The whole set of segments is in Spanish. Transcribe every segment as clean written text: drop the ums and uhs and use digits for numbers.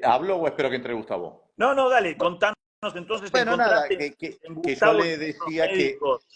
¿Hablo o espero que entre Gustavo? No, no, dale, contanos entonces, Bueno, nada, encontraste en que yo Gustavo y le en otros decía que, médicos.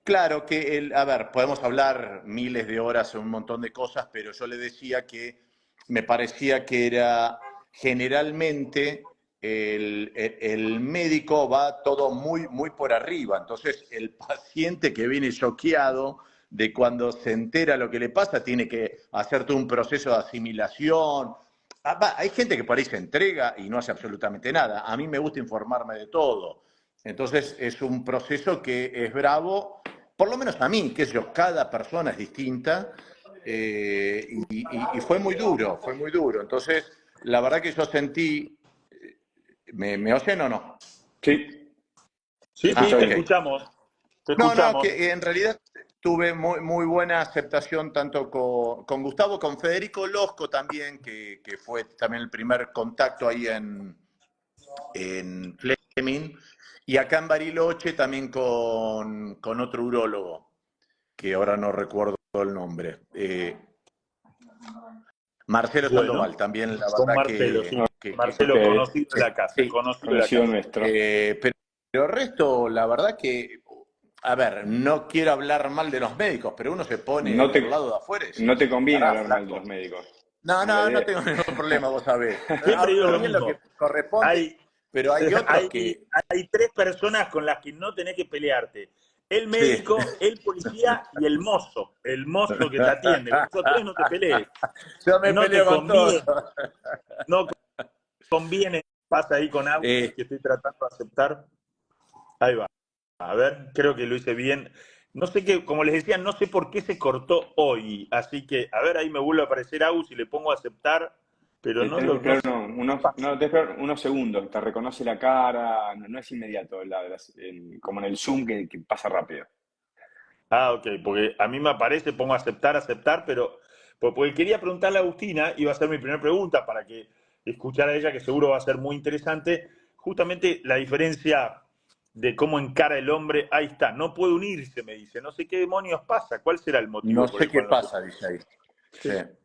claro, que a ver, podemos hablar miles de horas en un montón de cosas, pero yo le decía que me parecía que era generalmente el médico va todo muy, muy por arriba. Entonces, el paciente que viene choqueado de cuando se entera lo que le pasa, tiene que hacer todo un proceso de asimilación. Hay gente que por ahí se entrega y no hace absolutamente nada. A mí me gusta informarme de todo. Entonces, es un proceso que es bravo, por lo menos a mí, qué sé yo, cada persona es distinta, y fue muy duro, fue muy duro. Entonces, la verdad que yo sentí, ¿me oyen o no? Sí, te Sí, Ah, sí, escucho te ok. bien. escuchamos, te No, escuchamos. que en realidad tuve muy, muy buena aceptación tanto con Gustavo, con Federico Losco también, que fue también el primer contacto ahí en Fleming, y acá en Bariloche también con otro urólogo, que ahora no recuerdo el nombre. Marcelo Bueno, Sandoval, también la con verdad Marcelo, sí. Ok, Marcelo, conocido de sí, la casa, sí. conocido de la conocido casa. nuestro. Pero el resto, la verdad que, a ver, no quiero hablar mal de los médicos, pero uno se pone No del te, lado de afuera y no te decís, conviene pará, hablar mal de los flaco. médicos. No, No es la no, no idea. tengo ningún problema, vos sabés. Siempre digo Hablo lo bien lo que mismo. corresponde, Hay, pero hay otros hay, que, hay tres personas con las que no tenés que pelearte. El sí. médico, el policía y el mozo que te atiende. Con esos tres no te pelees. Yo me No te peleo con todos. conviene, no conviene. Pasa ahí con Agus, Eh, que estoy tratando de aceptar. Ahí va. A ver, creo que lo hice bien. No sé qué, como les decía, no sé por qué se cortó hoy. Así que, a ver, ahí me vuelve a aparecer Agus y le pongo a aceptar, pero Tenés que no esperar sé qué unos, pasa. no, tenés que esperar unos segundos, te reconoce la cara, no, no es inmediato, como en el Zoom que pasa rápido. Ah, ok, porque a mí me aparece, pongo aceptar, aceptar, pero porque quería preguntarle a Agustina, iba a ser mi primera pregunta para que escuchara a ella, que seguro va a ser muy interesante, justamente la diferencia de cómo encara el hombre, ahí está, no puede unirse, me dice, no sé qué demonios pasa, ¿cuál será el no motivo por sé el qué cual no puede pasa, dice ahí. Sí. unirse?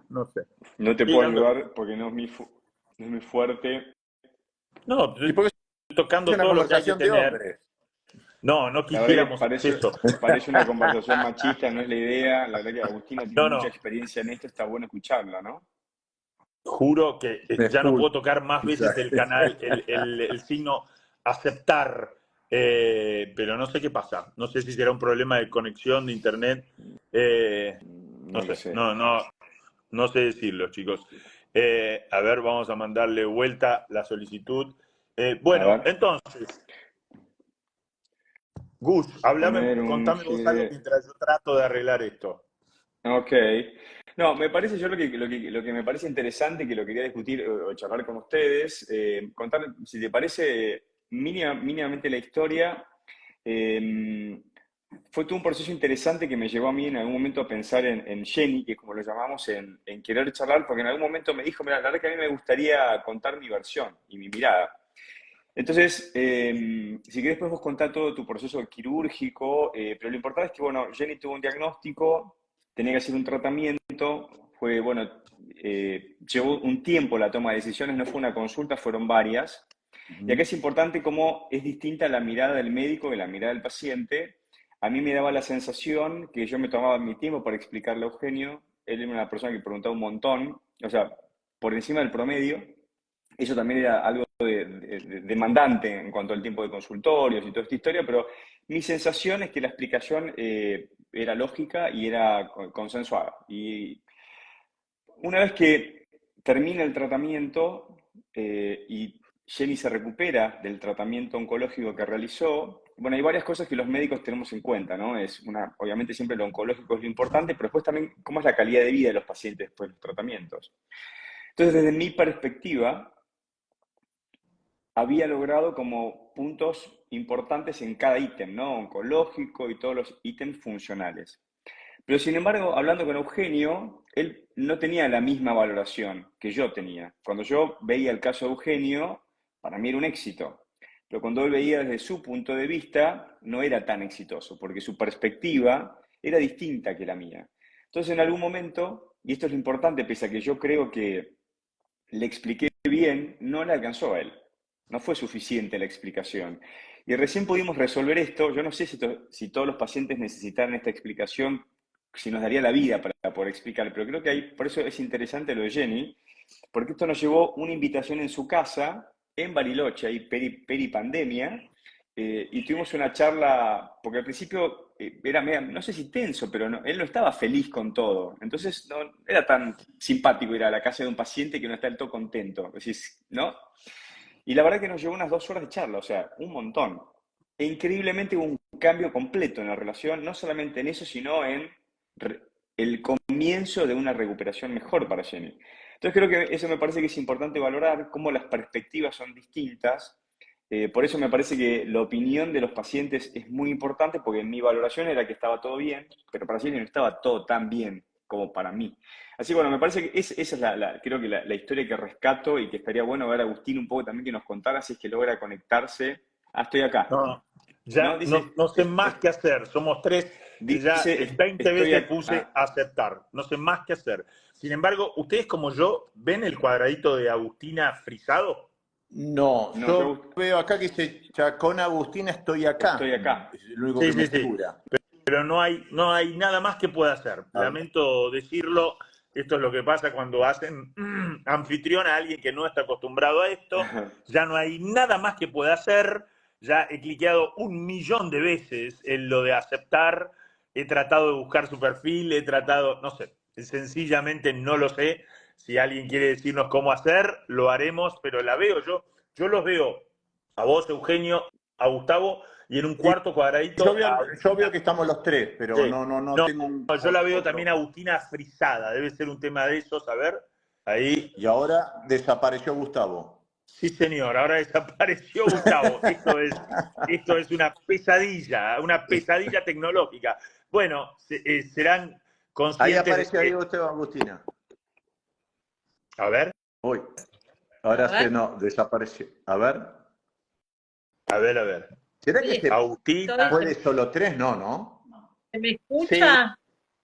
No sé. No te Sí, puedo no, ayudar porque no es muy fuerte. no, Y estoy porque es tocando una todo lo que hay que conversación de tener. hombres. No, no La verdad que quisiéramos eso. parece una conversación machista, no es la idea. La verdad que Agustina tiene No, mucha no. experiencia en esto, está bueno escucharla, ¿no? Juro que De ya no full. puedo tocar más veces el canal, el signo aceptar, pero no sé qué pasa. No sé si será un problema de conexión de internet. No No lo sé, sé. no sé decirlo, chicos. A ver, vamos a mandarle vuelta la solicitud. A Bueno, ver, entonces, Gus, vamos a háblame, poner un contame vos algo G. mientras yo trato de arreglar esto. Ok. No, me parece yo lo que me parece interesante, que lo quería discutir o charlar con ustedes, contar, si te parece, mínimamente la historia. eh, Fue todo un proceso interesante que me llevó a mí en algún momento a pensar en Jenny, que es como lo llamamos, en querer charlar, porque en algún momento me dijo, mira, la verdad que a mí me gustaría contar mi versión y mi mirada. Entonces, si querés podemos contar todo tu proceso quirúrgico, pero lo importante es que, bueno, Jenny tuvo un diagnóstico, tenía que hacer un tratamiento, fue, bueno, llevó un tiempo la toma de decisiones, no fue una consulta, fueron varias. Y acá Ujú. es importante cómo es distinta la mirada del médico de la mirada del paciente. A mí me daba la sensación que yo me tomaba mi tiempo para explicarle a Eugenio, él era una persona que preguntaba un montón, o sea, por encima del promedio. Eso también era algo demandante en cuanto al tiempo de consultorios y toda esta historia, pero mi sensación es que la explicación era lógica y era consensuada. Y una vez que termina el tratamiento y Jenny se recupera del tratamiento oncológico que realizó, bueno, hay varias cosas que los médicos tenemos en cuenta, ¿no? Obviamente siempre lo oncológico es lo importante, pero después también cómo es la calidad de vida de los pacientes después de los tratamientos. Entonces, desde mi perspectiva, había logrado como puntos importantes en cada ítem, ¿no? Oncológico y todos los ítems funcionales. Pero sin embargo, hablando con Eugenio, él no tenía la misma valoración que yo tenía. Cuando yo veía el caso de Eugenio, para mí era un éxito. Pero cuando él veía desde su punto de vista, no era tan exitoso, porque su perspectiva era distinta que la mía. Entonces, en algún momento, y esto es lo importante, pese a que yo creo que le expliqué bien, no le alcanzó a él. No fue suficiente la explicación. Y recién pudimos resolver esto. Yo no sé si todos los pacientes necesitaran esta explicación, si nos daría la vida para poder explicar, pero creo que por eso es interesante lo de Jenny, porque esto nos llevó una invitación en su casa, en Bariloche, ahí peripandemia, y tuvimos una charla, porque al principio era no sé si tenso, pero él no estaba feliz con todo. Entonces no era tan simpático ir a la casa de un paciente que no está del todo contento. Decís, ¿no? Y la verdad que nos llevó unas 2 horas de charla, o sea, un montón. E increíblemente hubo un cambio completo en la relación, no solamente en eso, sino en el comienzo de una recuperación mejor para Jenny. Entonces creo que eso me parece que es importante valorar, cómo las perspectivas son distintas. Por eso me parece que la opinión de los pacientes es muy importante, porque mi valoración era que estaba todo bien, pero para Jenny no estaba todo tan bien como para mí. Así que bueno, me parece que esa es creo que la historia que rescato, y que estaría bueno ver a Agustín un poco también que nos contara si es que logra conectarse. Ah, estoy acá. No, ¿No? ya Dice, no sé más qué hacer. Somos tres y ya dice, 20 estoy veces acá. puse aceptar. No sé más qué hacer. Sin embargo, ustedes como yo, ¿ven el cuadradito de Agustina frisado? No, No, yo veo acá que dice, ya con Agustina estoy acá. estoy acá. Es lo único Sí, que me sí, sí. figura. Pero no hay nada más que pueda hacer. A ver. Lamento decirlo, esto es lo que pasa cuando hacen anfitrión a alguien que no está acostumbrado a esto. Ya no hay nada más que pueda hacer. Ya he cliqueado 1.000.000 de veces en lo de aceptar. He tratado de buscar su perfil, no sé, sencillamente no lo sé. Si alguien quiere decirnos cómo hacer, lo haremos, pero la veo yo. Yo los veo a vos, Eugenio, a Gustavo, y en un Y cuarto cuadradito a yo veo Agustina. que estamos los tres, pero Sí. no No, tengo yo la veo también otro. a Agustina frisada. Debe ser un tema de esos. A ver, ahí. Y ahora desapareció Gustavo. Sí, señor. Ahora desapareció Gustavo. Esto es una pesadilla tecnológica. Bueno, serán Ahí conscientes de aparece que. Diego Esteban Agustina. A ver, Uy, A ahora ver, desapareció. A ver. a ver, a ver. ¿Será que sí, se Agustina. puede solo tres? No, ¿no? ¿se me Sí, escucha?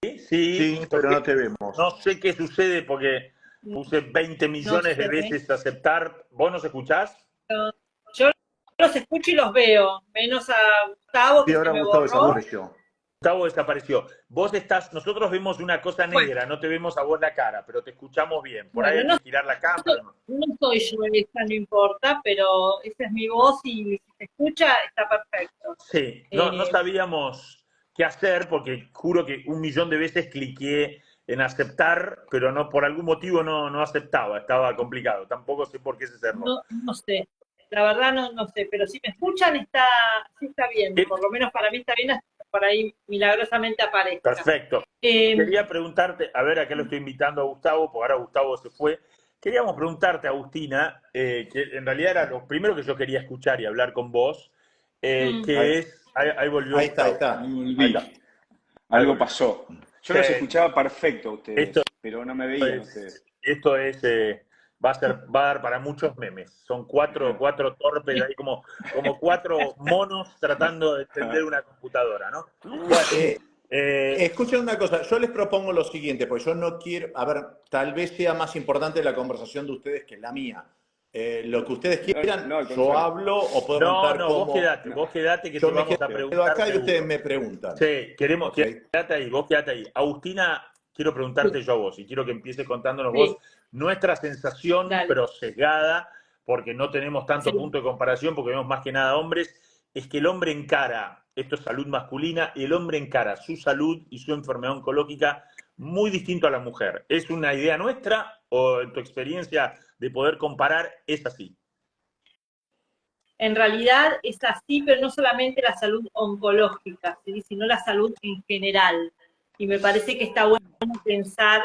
sí. Sí, pero no te vemos. No sé qué sucede porque puse 20 No millones de sé. veces aceptar. ¿Vos nos escuchás? Pero yo los escucho y los veo, menos a Gustavo Sí, que se ahora me Gustavo borró. desapareció. Gustavo desapareció. Nosotros vemos una cosa Bueno, negra, no te vemos a vos la cara, pero te escuchamos bien. Por ahí bueno, hay que girar la cámara. ¿No? no soy yo esa, no importa, pero esa es mi voz y si se escucha está perfecto. Sí, no sabíamos qué hacer porque juro que 1.000.000 de veces cliqué en aceptar, pero no por algún motivo no aceptaba, estaba complicado. Tampoco sé por qué se cerró. No sé, la verdad no sé, pero si me escuchan sí está bien, por lo menos para mí está bien, hasta que por ahí milagrosamente aparezca. Perfecto. Quería preguntarte, a ver, acá lo estoy invitando a Gustavo, porque ahora Gustavo se fue. Queríamos preguntarte, Agustina, que en realidad era lo primero que yo quería escuchar y hablar con vos, Ahí, que es, ahí volvió ahí Gustavo. está. Ahí Ahí volví. está. Ahí Algo volvió. pasó. Yo los Sí, escuchaba perfecto a esto ustedes, pero no me veían ustedes. esto es, va a dar para muchos memes. Son cuatro torpes ahí como 4 monos tratando de entender una computadora, ¿no? Bueno, Escuchen una cosa, yo les propongo lo siguiente, porque yo no quiero, a ver, tal vez sea más importante la conversación de ustedes que la mía. Lo que ustedes quieran, No, al yo contrario. hablo o puedo contar no, cómo. vos quedate que Yo te me vamos a quedo preguntar acá y ustedes seguro. me preguntan. Sí, ¿Ok? quédate ahí, vos quédate ahí. Agustina, quiero preguntarte yo a vos y quiero que empieces contándonos vos Sí, nuestra sensación, dale. pero sesgada, porque no tenemos tanto Sí. punto de comparación, porque vemos más que nada hombres, es que el hombre encara, esto es salud masculina, y el hombre encara su salud y su enfermedad oncológica muy distinto a la mujer. ¿Es una idea nuestra o en tu experiencia de poder comparar es así? En realidad es así, pero no solamente la salud oncológica, ¿sí? Sino la salud en general. Y me parece que está bueno pensar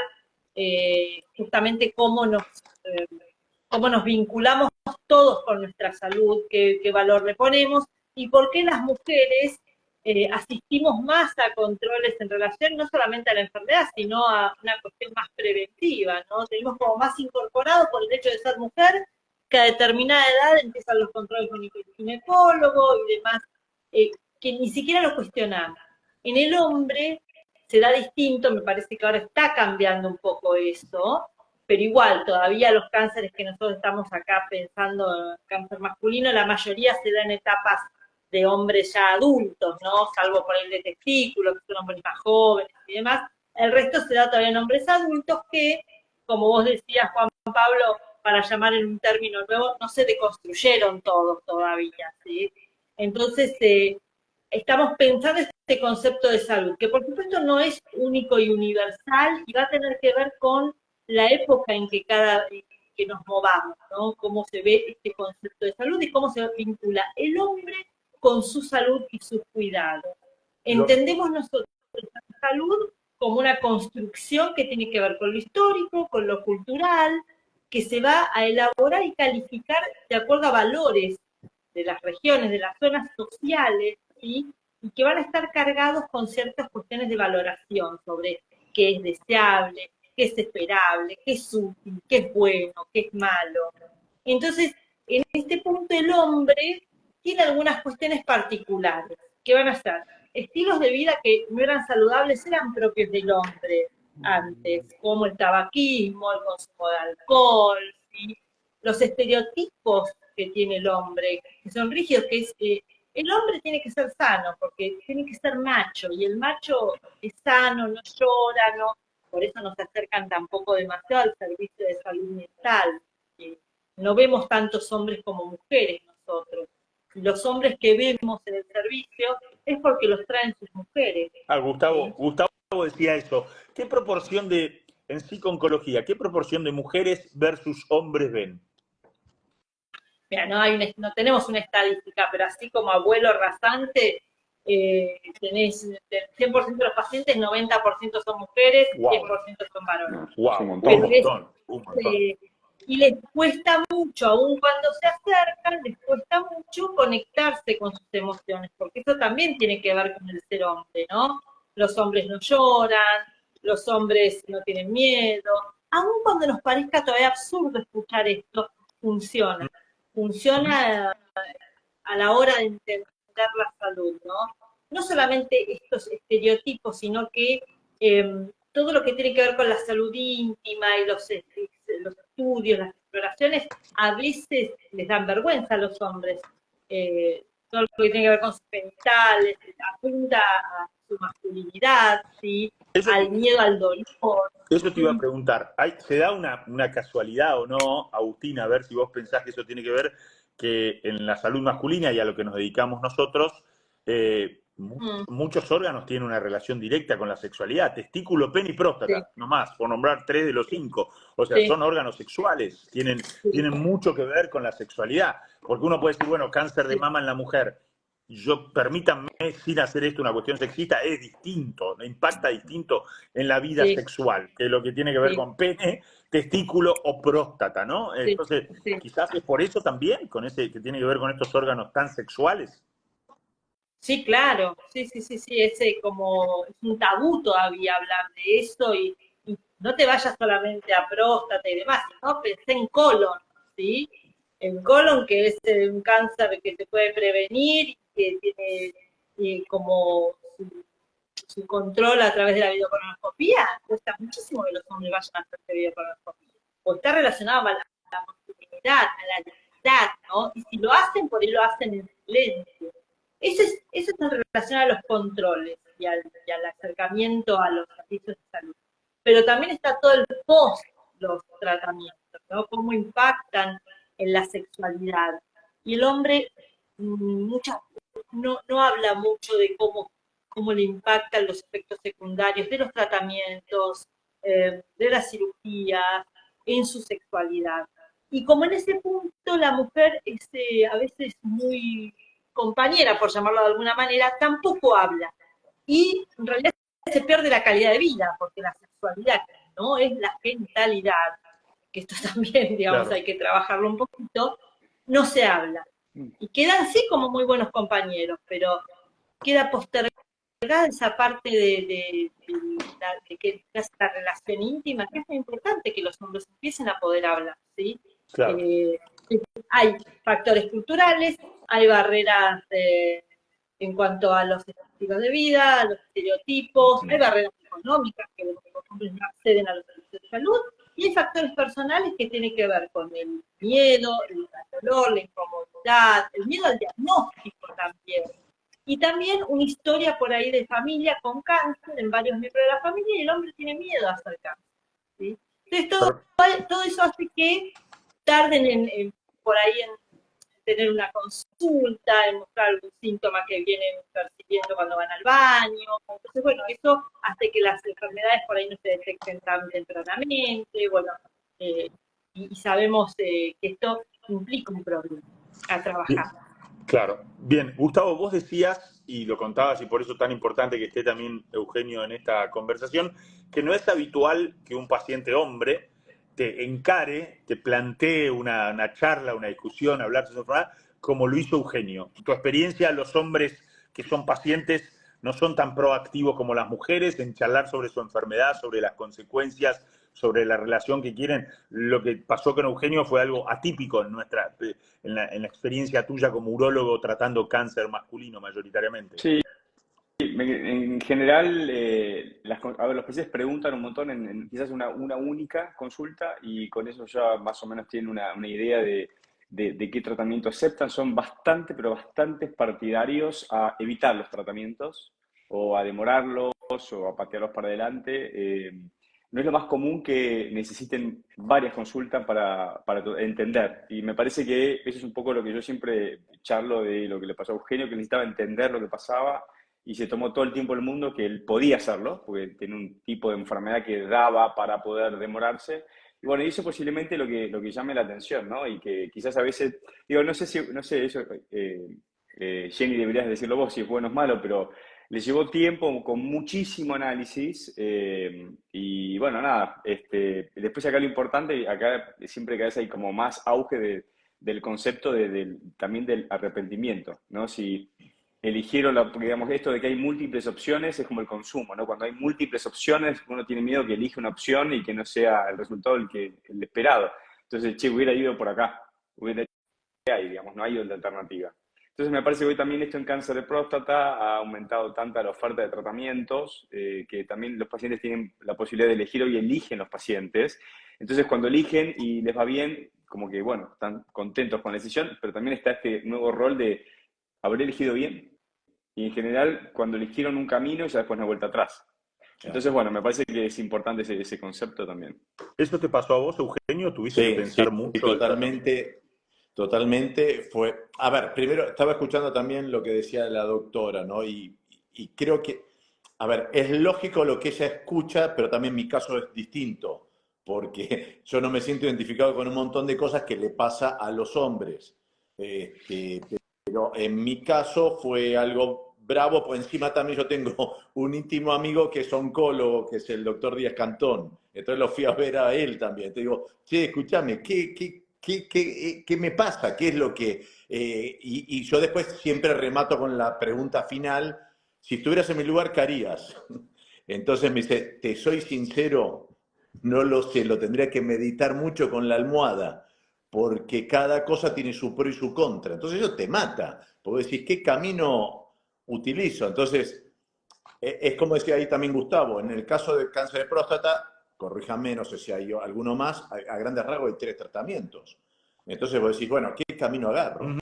justamente cómo nos vinculamos todos con nuestra salud, qué valor le ponemos y por qué las mujeres asistimos más a controles en relación no solamente a la enfermedad, sino a una cuestión más preventiva, ¿no? Tenemos como más incorporado por el hecho de ser mujer que a determinada edad empiezan los controles con el ginecólogo y demás, que ni siquiera lo cuestionamos. En el hombre se da distinto, me parece que ahora está cambiando un poco eso, pero igual, todavía los cánceres que nosotros estamos acá pensando, en cáncer masculino, la mayoría se da en etapas de hombres ya adultos, ¿no? Salvo por el de testículos, que son hombres más jóvenes y demás. El resto se da todavía en hombres adultos que, como vos decías, Juan Pablo, para llamar en un término nuevo, no se deconstruyeron todos todavía, ¿sí? Entonces, estamos pensando este concepto de salud, que por supuesto no es único y universal y va a tener que ver con la época en que nos movamos, ¿no? Cómo se ve este concepto de salud y cómo se vincula el hombre con su salud y sus cuidados. Entendemos nosotros la salud como una construcción que tiene que ver con lo histórico, con lo cultural, que se va a elaborar y calificar de acuerdo a valores de las regiones, de las zonas sociales, ¿sí? Y que van a estar cargados con ciertas cuestiones de valoración sobre qué es deseable, qué es esperable, qué es útil, qué es bueno, qué es malo. Entonces, en este punto el hombre tiene algunas cuestiones particulares, que van a ser estilos de vida que no eran saludables, eran propios del hombre antes, como el tabaquismo, el consumo de alcohol, ¿sí? Los estereotipos que tiene el hombre, que son rígidos, que es el hombre tiene que ser sano, porque tiene que ser macho, y el macho es sano, no llora, no, por eso nos acercan tampoco demasiado al servicio de salud mental. No vemos tantos hombres como mujeres nosotros. Los hombres que vemos en el servicio es porque los traen sus mujeres. Gustavo, ¿Sí? Gustavo decía eso. ¿Qué proporción en psico-oncología, qué proporción de mujeres versus hombres ven? Mira, no tenemos una estadística, pero así como abuelo rasante, tenés del 100% de los pacientes, 90% son mujeres, Wow. 10% son varones. Wow, un un montón. montón. Y les cuesta mucho, aun cuando se acercan, les cuesta mucho conectarse con sus emociones, porque eso también tiene que ver con el ser hombre, ¿no? Los hombres no lloran, los hombres no tienen miedo, aun cuando nos parezca todavía absurdo escuchar esto, funciona. Funciona a la hora de entender la salud, ¿no? No solamente estos estereotipos, sino que todo lo que tiene que ver con la salud íntima y los estudios, las exploraciones, a veces les dan vergüenza a los hombres. Todo lo que tiene que ver con sus genitales, apunta a su masculinidad, ¿sí? Al miedo al dolor. Eso te iba a preguntar. ¿Se da una casualidad o no, Agustina, a ver si vos pensás que eso tiene que ver que en la salud masculina y a lo que nos dedicamos nosotros, muchos órganos tienen una relación directa con la sexualidad? Testículo, pene y próstata, Sí. nomás, por nombrar 3 de los 5. O sea, Sí. son órganos sexuales, tienen mucho que ver con la sexualidad. Porque uno puede decir, bueno, cáncer de mama en la mujer. Permítanme, sin hacer esto una cuestión sexista, es distinto, impacta distinto en la vida sexual, que lo que tiene que ver con pene, testículo o próstata, ¿no? Entonces, quizás es por eso también, con ese que tiene que ver con estos órganos tan sexuales. Sí, claro, sí, ese como es un tabú todavía hablar de eso y no te vayas solamente a próstata y demás, ¿no? Pensé en colon, ¿sí? En colon, que es un cáncer que se puede prevenir, que tiene como su control a través de la videocolonoscopía, cuesta muchísimo que los hombres vayan a hacerse videocolonoscopía. O está relacionado a la masculinidad, a la dignidad, ¿no? Y si lo hacen, por ahí lo hacen en silencio. Eso es en relación a los controles y al acercamiento a los servicios de salud. Pero también está todo el post los tratamientos, ¿no? Cómo impactan en la sexualidad. Y el hombre no habla mucho de cómo le impactan los efectos secundarios de los tratamientos, de las cirugías, en su sexualidad. Y como en ese punto la mujer es a veces muy compañera, por llamarlo de alguna manera, tampoco habla. Y en realidad se pierde la calidad de vida, porque la sexualidad no es la genitalidad, que esto también, digamos, hay que trabajarlo un poquito, no se habla. Y quedan así como muy buenos compañeros, pero queda postergada esa parte de que es la relación íntima, que es muy importante que los hombres empiecen a poder hablar, ¿sí? Claro. Hay factores culturales, hay barreras en cuanto a los estilos de vida, a los estereotipos, hay barreras económicas que los hombres no acceden a los servicios de salud, Y hay factores personales que tienen que ver con el miedo, el dolor, la incomodidad, el miedo al diagnóstico también. Y también una historia por ahí de familia con cáncer en varios miembros de la familia, y el hombre tiene miedo a hacer cáncer, ¿sí? Entonces todo eso hace que tarden por ahí en tener una consulta, en mostrar algún síntoma que vienen percibiendo cuando van al baño. Entonces, bueno, eso hace que las enfermedades por ahí no se detecten tan tempranamente, bueno, y sabemos que esto implica un problema a trabajar. Claro. Bien, Gustavo, vos decías, y lo contabas, y por eso es tan importante que esté también Eugenio en esta conversación, que no es habitual que un paciente hombre te encare, te plantee una charla, una discusión, hablar de su enfermedad, como lo hizo Eugenio. Tu experiencia, los hombres que son pacientes no son tan proactivos como las mujeres en charlar sobre su enfermedad, sobre las consecuencias, sobre la relación que quieren. Lo que pasó con Eugenio fue algo atípico en la experiencia tuya como urólogo tratando cáncer masculino mayoritariamente. Sí, en general, los pacientes preguntan un montón en quizás una única consulta, y con eso ya más o menos tienen una idea de qué tratamiento aceptan. Son bastante, pero bastante partidarios a evitar los tratamientos o a demorarlos o a patearlos para adelante. No es lo más común que necesiten varias consultas para entender. Y me parece que eso es un poco lo que yo siempre charlo de lo que le pasó a Eugenio, que necesitaba entender lo que pasaba, y se tomó todo el tiempo del mundo que él podía hacerlo, porque tiene un tipo de enfermedad que daba para poder demorarse. Y bueno, y eso posiblemente lo que llame la atención, ¿no? Y que quizás a veces, digo, no sé, eso, Jenny, deberías decirlo vos si es bueno o es malo, pero le llevó tiempo con muchísimo análisis, y bueno, nada, después acá lo importante, acá siempre cada vez hay como más auge del concepto también del arrepentimiento, ¿no? Si eligieron, digamos, esto de que hay múltiples opciones es como el consumo, ¿no? Cuando hay múltiples opciones, uno tiene miedo que elige una opción y que no sea el resultado el esperado. Entonces, che, hubiera ido por acá, hubiera ido ahí, digamos, no hay otra alternativa. Entonces, me parece que hoy también esto en cáncer de próstata ha aumentado tanta la oferta de tratamientos, que también los pacientes tienen la posibilidad de elegir, hoy eligen los pacientes. Entonces, cuando eligen y les va bien, como que, bueno, están contentos con la decisión, pero también está este nuevo rol de haber elegido bien. Y en general, cuando eligieron un camino, ya después no hay vuelta atrás. Entonces, bueno, me parece que es importante ese concepto también. ¿Eso te pasó a vos, Eugenio? ¿Tuviste que pensar mucho? Totalmente. A ver, primero estaba escuchando también lo que decía la doctora, ¿no? Y creo que, a ver, es lógico lo que ella escucha, pero también mi caso es distinto, porque yo no me siento identificado con un montón de cosas que le pasa a los hombres. Pero en mi caso fue algo bravo, pues encima también yo tengo un íntimo amigo que es oncólogo, que es el doctor Díaz Cantón. Entonces lo fui a ver a él también. Te digo, che, escúchame, ¿qué me pasa? ¿Qué es lo que...? Y yo después siempre remato con la pregunta final. Si estuvieras en mi lugar, ¿qué harías? Entonces me dice, te soy sincero, no lo sé, lo tendría que meditar mucho con la almohada, porque cada cosa tiene su pro y su contra. Entonces eso te mata, porque decís, ¿qué camino utilizo? Entonces, es como decía ahí también Gustavo, en el caso del cáncer de próstata, corríjame, no sé si hay alguno más, a grandes rasgos hay 3 tratamientos. Entonces vos decís, bueno, ¿qué camino agarro?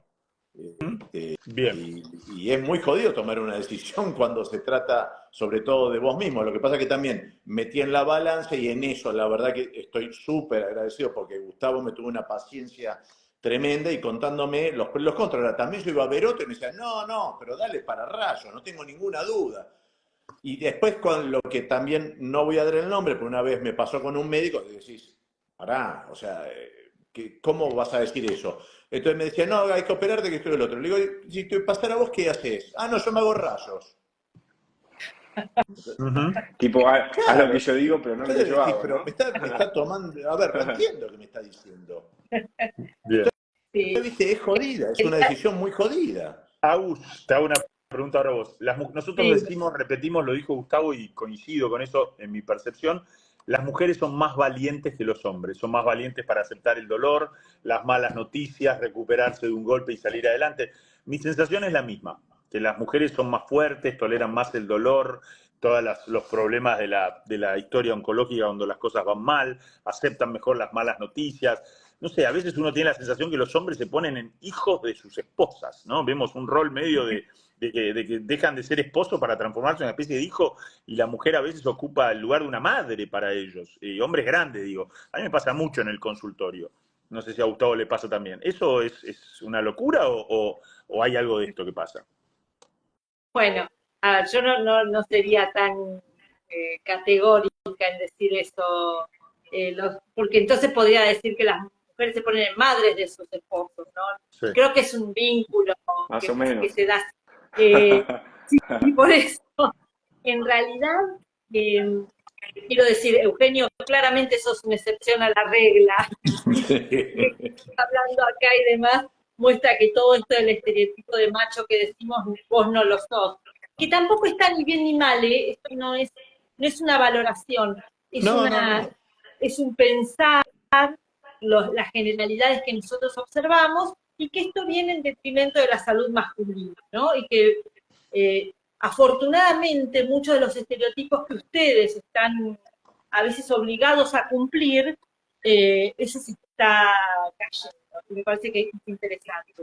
Bien. Y es muy jodido tomar una decisión cuando se trata sobre todo de vos mismo. Lo que pasa es que también metí en la balanza, y en eso la verdad que estoy súper agradecido, porque Gustavo me tuvo una paciencia tremenda y contándome los pros y los contras. También yo iba a ver otro y me decía, no, pero dale para Rayo, no tengo ninguna duda. Y después con lo que también no voy a dar el nombre, pero una vez me pasó con un médico, y decís, pará, o sea, ¿cómo vas a decir eso? Entonces me decía, no, hay que operarte, que esto y el otro. Le digo, si te pasara a vos, ¿qué haces? Ah, no, yo me hago rayos. Tipo, haz Claro, lo que yo digo, pero no lo que yo hago, pero ¿no? me está tomando... A ver, no entiendo lo que me está diciendo. Bien. Entonces, viste, es jodida, es una decisión muy jodida. Agus, te hago una pregunta ahora vos. Nosotros Sí. repetimos, lo dijo Gustavo y coincido con eso en mi percepción, las mujeres son más valientes que los hombres, son más valientes para aceptar el dolor, las malas noticias, recuperarse de un golpe y salir adelante. Mi sensación es la misma, que las mujeres son más fuertes, toleran más el dolor, todos los problemas de la historia oncológica donde las cosas van mal, aceptan mejor las malas noticias. No sé, a veces uno tiene la sensación que los hombres se ponen en hijos de sus esposas, ¿no? Vemos un rol medio de que dejan de ser esposos para transformarse en una especie de hijo, y la mujer a veces ocupa el lugar de una madre para ellos, y hombres grandes, digo. A mí me pasa mucho en el consultorio. No sé si a Gustavo le pasa también. ¿Eso es una locura o hay algo de esto que pasa? Bueno, a ver, yo no sería tan categórica en decir eso, porque entonces podría decir que las mujeres se ponen en madres de sus esposos, ¿no? Sí. Creo que es un vínculo Más o que menos. se da. Y por eso, en realidad, quiero decir, Eugenio, claramente sos una excepción a la regla. Hablando acá y demás, muestra que todo esto del estereotipo de macho que decimos, vos no lo sos. Que tampoco está ni bien ni mal, ¿eh? Esto no es una valoración, No. es un pensar las generalidades que nosotros observamos y que esto viene en detrimento de la salud masculina, ¿no? Y que afortunadamente muchos de los estereotipos que ustedes están a veces obligados a cumplir, eso se está cayendo. Me parece que es interesante.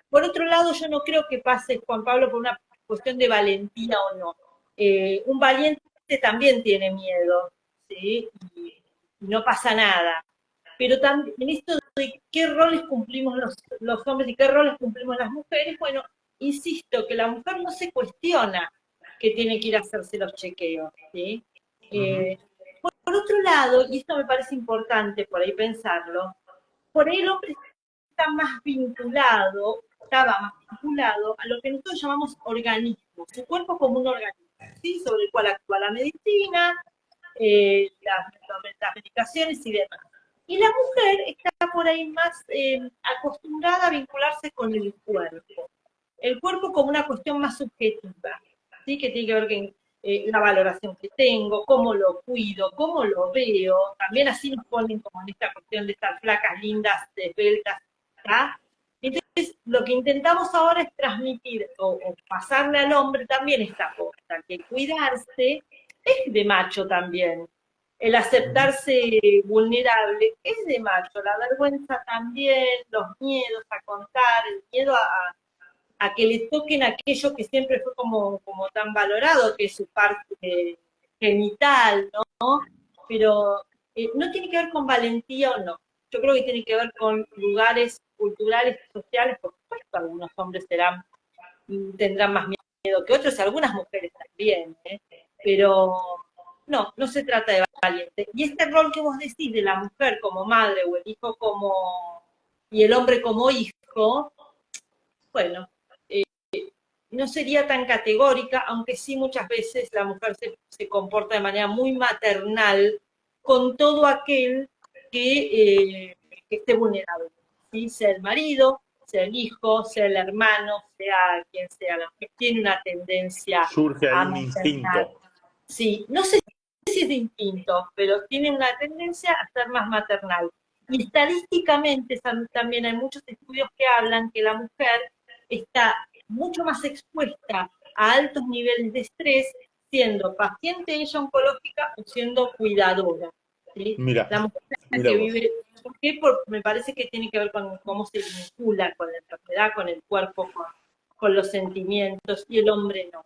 Por otro lado, yo no creo que pase, Juan Pablo, por una cuestión de valentía o no. Un valiente también tiene miedo, ¿sí? Y no pasa nada. Pero también esto de qué roles cumplimos los hombres y qué roles cumplimos las mujeres, bueno, insisto, que la mujer no se cuestiona que tiene que ir a hacerse los chequeos, ¿sí? Por otro lado, y esto me parece importante por ahí pensarlo, por ahí el hombre estaba más vinculado a lo que nosotros llamamos organismo, su cuerpo como un organismo, ¿sí? Sobre el cual actúa la medicina, las medicaciones y demás. Y la mujer está por ahí más acostumbrada a vincularse con el cuerpo como una cuestión más subjetiva, ¿sí? Que tiene que ver con la valoración que tengo, cómo lo cuido, cómo lo veo, también así nos ponen como en esta cuestión de estar flacas, lindas, esbeltas, ¿tá? Entonces, lo que intentamos ahora es transmitir o pasarle al hombre también esta cosa, que cuidarse es de macho también. El aceptarse vulnerable es de macho, la vergüenza también, los miedos a contar, el miedo a que le toquen aquello que siempre fue como tan valorado, que es su parte genital, ¿no? Pero no tiene que ver con valentía o no. Yo creo que tiene que ver con lugares culturales y sociales. Por supuesto, algunos hombres tendrán más miedo que otros, algunas mujeres también, ¿eh? Pero no se trata de valiente. Y este rol que vos decís de la mujer como madre o el hijo y el hombre como hijo, bueno, no sería tan categórica, aunque sí muchas veces la mujer se comporta de manera muy maternal con todo aquel que esté vulnerable, ¿sí? Sea el marido, sea el hijo, sea el hermano, sea quien sea, la mujer tiene una tendencia Surge ahí a un maternar. instinto. Sí, no sé si es de instinto, pero tiene una tendencia a ser más maternal. Y estadísticamente también hay muchos estudios que hablan que la mujer está mucho más expuesta a altos niveles de estrés siendo paciente ella oncológica o siendo cuidadora, ¿sí? Mira, La mujer mira que vos. vive, ¿por qué? Me parece que tiene que ver con cómo se vincula con la enfermedad, con el cuerpo, con los sentimientos, y el hombre no.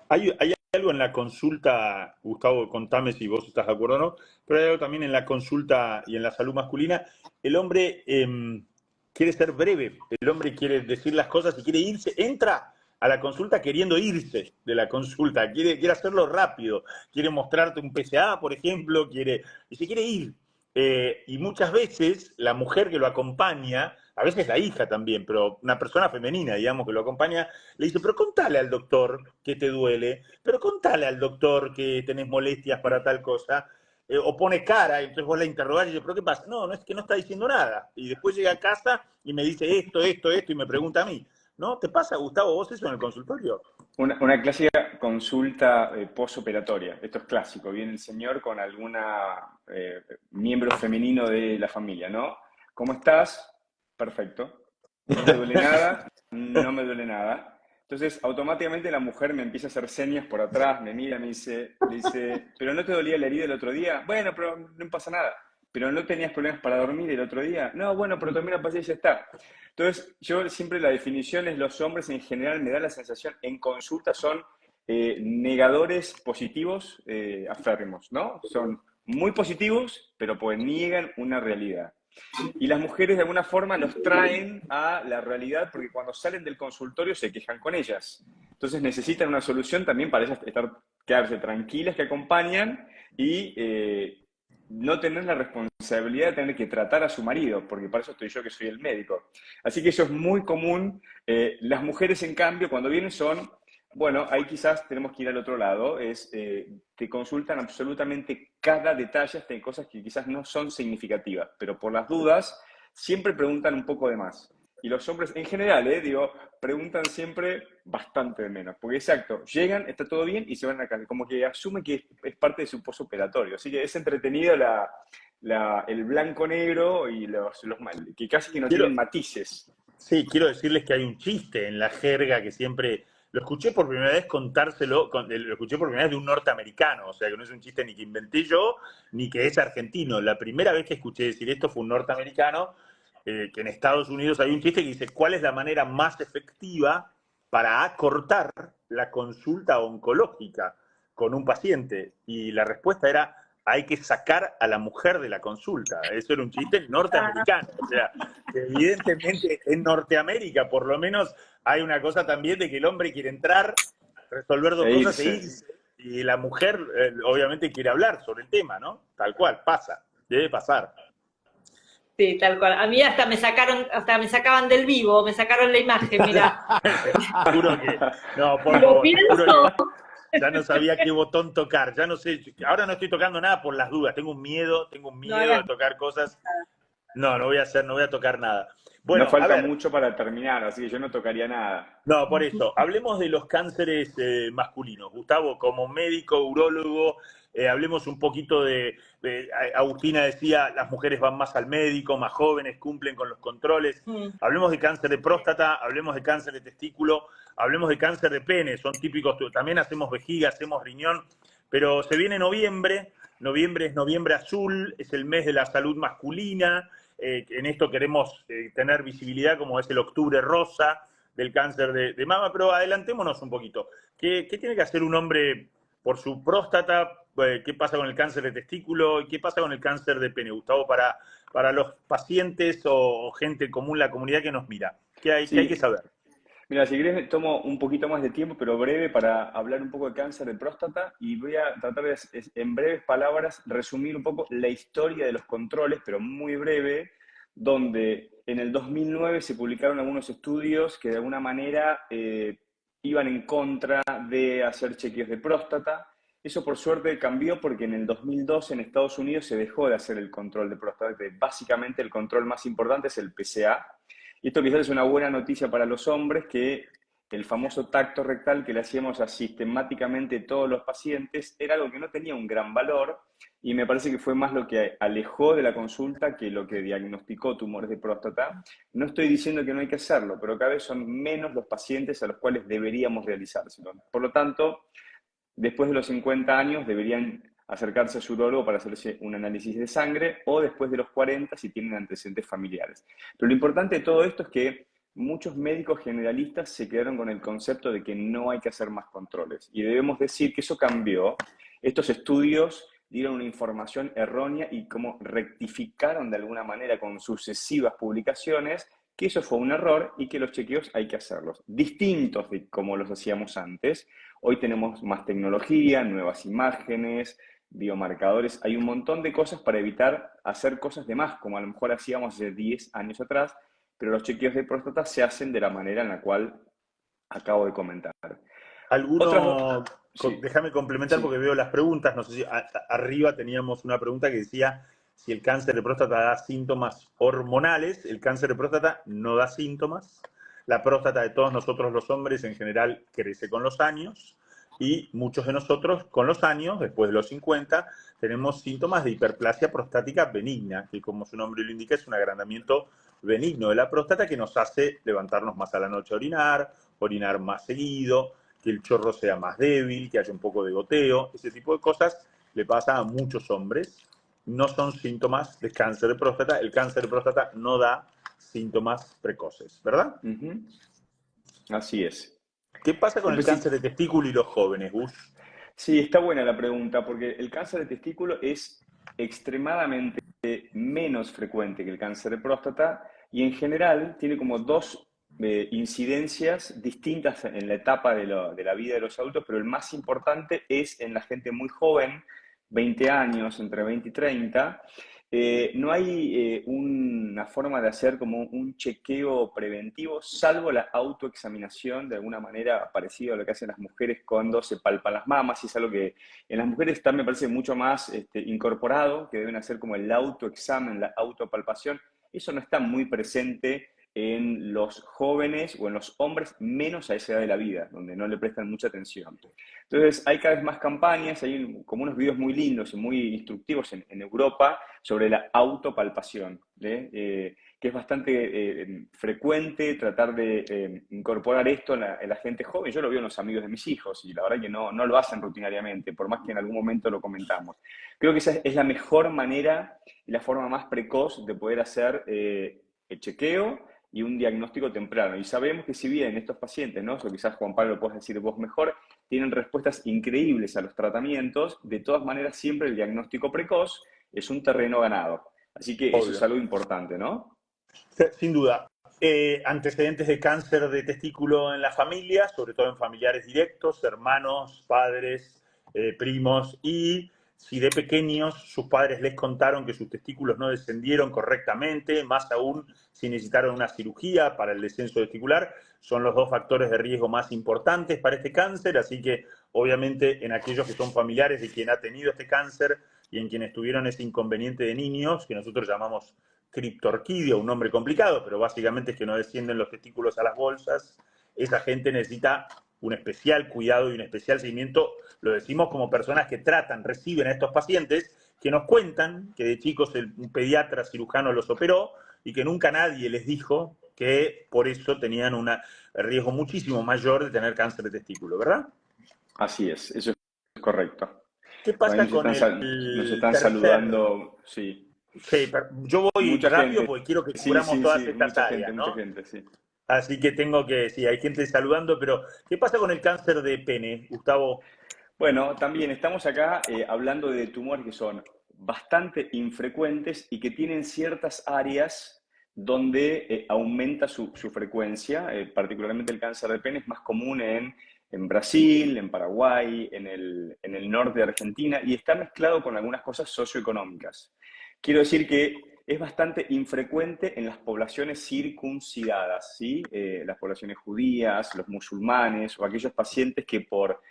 Hay algo en la consulta, Gustavo, contame si vos estás de acuerdo o no, pero hay algo también en la consulta y en la salud masculina. El hombre quiere ser breve, el hombre quiere decir las cosas y quiere irse, entra a la consulta queriendo irse de la consulta, quiere hacerlo rápido, quiere mostrarte un PSA, por ejemplo, y se quiere ir. Y muchas veces la mujer que lo acompaña, a veces la hija también, pero una persona femenina, digamos, que lo acompaña, le dice, pero contale al doctor que te duele, pero contale al doctor que tenés molestias para tal cosa, o pone cara, y entonces vos la interrogás y dice, pero ¿qué pasa? No, es que no está diciendo nada. Y después llega a casa y me dice esto, y me pregunta a mí. ¿No? ¿Te pasa, Gustavo, vos eso en el consultorio? Una clásica consulta postoperatoria. Esto es clásico. Viene el señor con alguna miembro femenino de la familia, ¿no? ¿Cómo estás? Perfecto. ¿No te duele nada? No me duele nada. Entonces, automáticamente la mujer me empieza a hacer señas por atrás, me mira, me dice, ¿pero no te dolía la herida el otro día? Bueno, pero no pasa nada. ¿Pero no tenías problemas para dormir el otro día? No, bueno, pero tomé la pastilla y ya está. Entonces, yo siempre la definición es los hombres en general, me da la sensación, en consulta son negadores positivos aférrimos, ¿no? Son muy positivos, pero pues niegan una realidad. Y las mujeres de alguna forma los traen a la realidad porque cuando salen del consultorio se quejan con ellas. Entonces necesitan una solución también para ellas quedarse tranquilas, que acompañan y no tener la responsabilidad de tener que tratar a su marido, porque para eso estoy yo que soy el médico. Así que eso es muy común. Las mujeres, en cambio, cuando vienen son, bueno, ahí quizás tenemos que ir al otro lado, te consultan absolutamente cada detalle, hasta en cosas que quizás no son significativas, pero por las dudas siempre preguntan un poco de más. Y los hombres en general, digo, preguntan siempre bastante de menos, porque exacto, llegan, está todo bien y se van a casa, como que asumen que es parte de su posoperatorio. Así que es entretenido el blanco-negro y que casi que no tienen matices. Sí, quiero decirles que hay un chiste en la jerga que siempre... Lo escuché por primera vez contárselo, lo escuché por primera vez de un norteamericano, o sea que no es un chiste ni que inventé yo, ni que es argentino. La primera vez que escuché decir esto fue un norteamericano, que en Estados Unidos hay un chiste que dice, ¿cuál es la manera más efectiva para acortar la consulta oncológica con un paciente? Y la respuesta era, hay que sacar a la mujer de la consulta. Eso era un chiste norteamericano. O sea, que evidentemente en Norteamérica, por lo menos, hay una cosa también de que el hombre quiere entrar, resolver dos cosas e irse. Y la mujer, obviamente, quiere hablar sobre el tema, ¿no? Tal cual, pasa, debe pasar. Sí, tal cual. A mí hasta me sacaban del vivo, me sacaron la imagen, mira. Juro que, no, por Lo favor, pienso. ya no sabía qué botón tocar, ya no sé, ahora no estoy tocando nada por las dudas, tengo un miedo de tocar cosas. No voy a tocar nada. Bueno, no falta mucho para terminar, así que yo no tocaría nada. No, por eso, hablemos de los cánceres masculinos. Gustavo, como médico, urólogo, hablemos un poquito Agustina decía, las mujeres van más al médico, más jóvenes, cumplen con los controles. Hablemos de cáncer de próstata, hablemos de cáncer de testículo, hablemos de cáncer de pene, son típicos, también hacemos vejiga, hacemos riñón, pero se viene noviembre es noviembre azul, es el mes de la salud masculina, en esto queremos tener visibilidad como es el octubre rosa del cáncer de mama, pero adelantémonos un poquito. ¿Qué tiene que hacer un hombre por su próstata? ¿Qué pasa con el cáncer de testículo? ¿Y qué pasa con el cáncer de pene, Gustavo, para los pacientes o gente común, la comunidad que nos mira? ¿Qué hay que saber? Mira, si querés tomo un poquito más de tiempo, pero breve, para hablar un poco de cáncer de próstata y voy a tratar de, en breves palabras, resumir un poco la historia de los controles, pero muy breve, donde en el 2009 se publicaron algunos estudios que de alguna manera iban en contra de hacer chequeos de próstata. Eso por suerte cambió porque en el 2012 en Estados Unidos se dejó de hacer el control de próstata, que básicamente el control más importante es el PSA. Y esto quizás es una buena noticia para los hombres, que el famoso tacto rectal que le hacíamos a sistemáticamente todos los pacientes era algo que no tenía un gran valor y me parece que fue más lo que alejó de la consulta que lo que diagnosticó tumores de próstata. No estoy diciendo que no hay que hacerlo, pero cada vez son menos los pacientes a los cuales deberíamos realizárselo. Por lo tanto, después de los 50 años deberían acercarse a su urólogo para hacerse un análisis de sangre o después de los 40 si tienen antecedentes familiares. Pero lo importante de todo esto es que muchos médicos generalistas se quedaron con el concepto de que no hay que hacer más controles. Y debemos decir que eso cambió. Estos estudios dieron una información errónea y como rectificaron de alguna manera con sucesivas publicaciones que eso fue un error y que los chequeos hay que hacerlos. Distintos de como los hacíamos antes. Hoy tenemos más tecnología, nuevas imágenes, biomarcadores, hay un montón de cosas para evitar hacer cosas de más, como a lo mejor hacíamos hace 10 años atrás, pero los chequeos de próstata se hacen de la manera en la cual acabo de comentar. Déjame complementar porque veo las preguntas, no sé si arriba teníamos una pregunta que decía si el cáncer de próstata da síntomas hormonales. El cáncer de próstata no da síntomas. La próstata de todos nosotros los hombres en general crece con los años. y muchos de nosotros con los años, después de los 50, tenemos síntomas de hiperplasia prostática benigna, que como su nombre lo indica es un agrandamiento benigno de la próstata que nos hace levantarnos más a la noche a orinar, orinar más seguido, que el chorro sea más débil, que haya un poco de goteo, ese tipo de cosas le pasa a muchos hombres. No son síntomas de cáncer de próstata. El cáncer de próstata no da síntomas precoces, ¿verdad? Ujú. Así es. ¿Qué pasa con el Después sí, cáncer de testículo y los jóvenes, Gus? sí, está buena la pregunta, porque el cáncer de testículo es extremadamente menos frecuente que el cáncer de próstata y en general tiene como dos incidencias distintas en la etapa de la vida de los adultos, pero el más importante es en la gente muy joven, 20 años, entre 20 y 30. No hay una forma de hacer como un chequeo preventivo, salvo la autoexaminación, de alguna manera parecido a lo que hacen las mujeres cuando se palpan las mamas, y es algo que en las mujeres está, me parece, mucho más incorporado, que deben hacer como el autoexamen, la autopalpación. Eso no está muy presente en los jóvenes o en los hombres, menos a esa edad de la vida, donde no le prestan mucha atención. Entonces, hay cada vez más campañas, hay como unos videos muy lindos y muy instructivos en Europa sobre la autopalpación, que es bastante frecuente tratar de incorporar esto en la gente joven. Yo lo veo en los amigos de mis hijos y la verdad que no lo hacen rutinariamente, por más que en algún momento lo comentamos. Creo que esa es la mejor manera y la forma más precoz de poder hacer el chequeo y un diagnóstico temprano. Y sabemos que si bien estos pacientes, ¿no? O quizás Juan Pablo lo puedes decir vos mejor, tienen respuestas increíbles a los tratamientos, de todas maneras siempre el diagnóstico precoz es un terreno ganado. Así que eso es Obvio. algo importante, ¿no? Sin duda. Antecedentes de cáncer de testículo en la familia, sobre todo en familiares directos, hermanos, padres, primos, y si de pequeños sus padres les contaron que sus testículos no descendieron correctamente, más aún si necesitaron una cirugía para el descenso testicular, son los dos factores de riesgo más importantes para este cáncer, así que obviamente en aquellos que son familiares de quien ha tenido este cáncer y en quienes tuvieron ese inconveniente de niños, que nosotros llamamos criptorquidia, un nombre complicado, pero básicamente es que no descienden los testículos a las bolsas, esa gente necesita un especial cuidado y un especial seguimiento. Lo decimos como personas que tratan, reciben a estos pacientes, que nos cuentan que de chicos un pediatra cirujano los operó y que nunca nadie les dijo que por eso tenían un riesgo muchísimo mayor de tener cáncer de testículo, ¿verdad? Así es, eso es correcto. ¿Qué Por ahí pasa con nos el están tercer? saludando, sí. Sí, yo voy Mucha rápido gente. porque quiero que Sí, cubramos sí, todas sí, estas áreas, mucha ¿no? gente, sí. Así que tengo que, sí, hay gente saludando, pero ¿qué pasa con el cáncer de pene, Gustavo? Bueno, también estamos acá hablando de tumores que son bastante infrecuentes y que tienen ciertas áreas donde aumenta su frecuencia, particularmente el cáncer de pene es más común en Brasil, en Paraguay, en el norte de Argentina y está mezclado con algunas cosas socioeconómicas. Quiero decir que es bastante infrecuente en las poblaciones circuncidadas, ¿sí? Las poblaciones judías, los musulmanes o aquellos pacientes que por